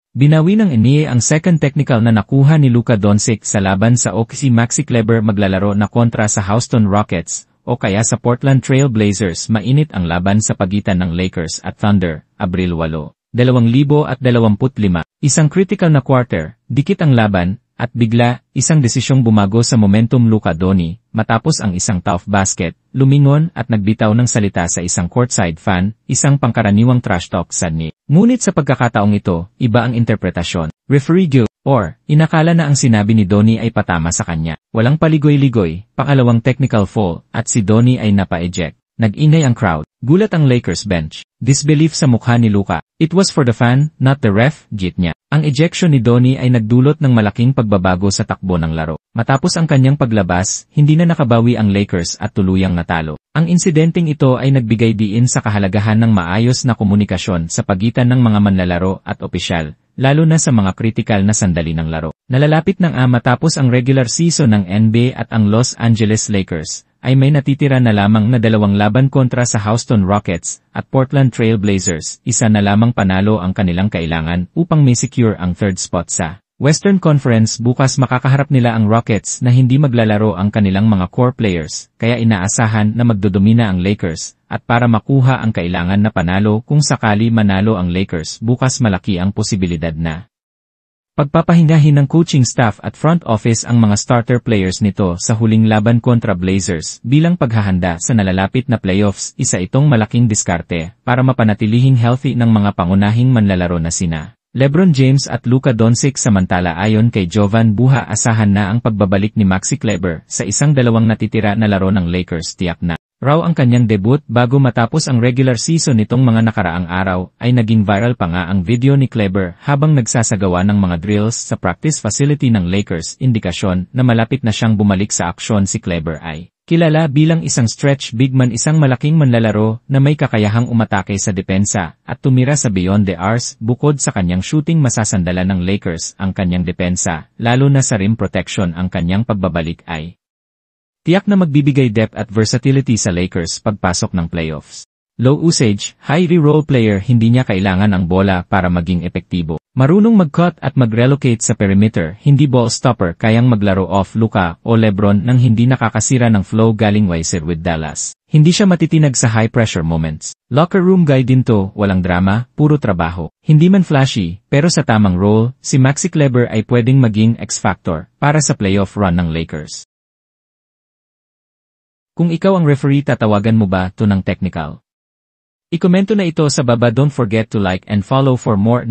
Binawi ng NBA ang second technical na nakuha ni Luka Doncic sa laban sa OKC. Maxi Kleber maglalaro na kontra sa Houston Rockets o kaya sa Portland Trail Blazers. Mainit ang laban sa pagitan ng Lakers at Thunder, Abril 8, 2025. Isang critical na quarter, dikit ang laban, at bigla, isang desisyong bumago sa momentum. Luka Doncic, matapos ang isang tough basket, lumingon at nagbitaw ng salita sa isang courtside fan, isang pangkaraniwang trash talk sa ni. Ngunit sa pagkakataong ito, iba ang interpretasyon. Referee guilt, or inakala na ang sinabi ni Doncic ay patama sa kanya. Walang paligoy-ligoy, pangalawang technical foul, at si Doncic ay napa-eject. Nag-ingay ang crowd. Gulat ang Lakers bench. Disbelief sa mukha ni Luka. It was for the fan, not the ref, git niya. Ang ejection ni Doncic ay nagdulot ng malaking pagbabago sa takbo ng laro. Matapos ang kanyang paglabas, hindi na nakabawi ang Lakers at tuluyang natalo. Ang insidenteng ito ay nagbigay diin sa kahalagahan ng maayos na komunikasyon sa pagitan ng mga manlalaro at opisyal, lalo na sa mga kritikal na sandali ng laro. Nalalapit ng matapos ang regular season ng NBA at ang Los Angeles Lakers ay may natitira na lamang na 2 laban kontra sa Houston Rockets at Portland Trail Blazers. Isa na lamang panalo ang kanilang kailangan upang may secure ang third spot sa Western Conference. Bukas makakaharap nila ang Rockets na hindi maglalaro ang kanilang mga core players, kaya inaasahan na magdodomina ang Lakers, at para makuha ang kailangan na panalo kung sakali manalo ang Lakers bukas, malaki ang posibilidad na pagpapahingahin ng coaching staff at front office ang mga starter players nito sa huling laban kontra Blazers bilang paghahanda sa nalalapit na playoffs. Isa itong malaking diskarte para mapanatilihing healthy ng mga pangunahing manlalaro na sina LeBron James at Luka Doncic. Samantala, ayon kay Jovan Buha, asahan na ang pagbabalik ni Maxi Kleber sa isang 2 natitira na laro ng Lakers. Tiyak na raw ang kanyang debut bago matapos ang regular season. Nitong mga nakaraang araw ay naging viral pa nga ang video ni Kleber habang nagsasagawa ng mga drills sa practice facility ng Lakers, indikasyon na malapit na siyang bumalik sa aksyon. Si Kleber ay kilala bilang isang stretch big man, isang malaking manlalaro na may kakayahang umatake sa depensa at tumira sa beyond the arcs. Bukod sa kanyang shooting, masasandala ng Lakers ang kanyang depensa, lalo na sa rim protection. Ang kanyang pagbabalik ay tiyak na magbibigay depth at versatility sa Lakers pagpasok ng playoffs. Low usage, high re-roll player, hindi niya kailangan ang bola para maging epektibo. Marunong mag-cut at mag-relocate sa perimeter, hindi ball stopper, kayang maglaro off Luka o LeBron nang hindi nakakasira ng flow. Galing Weiser with Dallas. Hindi siya matitinag sa high-pressure moments. Locker room guy din to, walang drama, puro trabaho. Hindi man flashy, pero sa tamang role, si Maxi Kleber ay pwedeng maging X-factor para sa playoff run ng Lakers. Kung ikaw ang referee, tatawagan mo ba to ng technical? Ikomento na ito sa baba. Don't forget to like and follow for more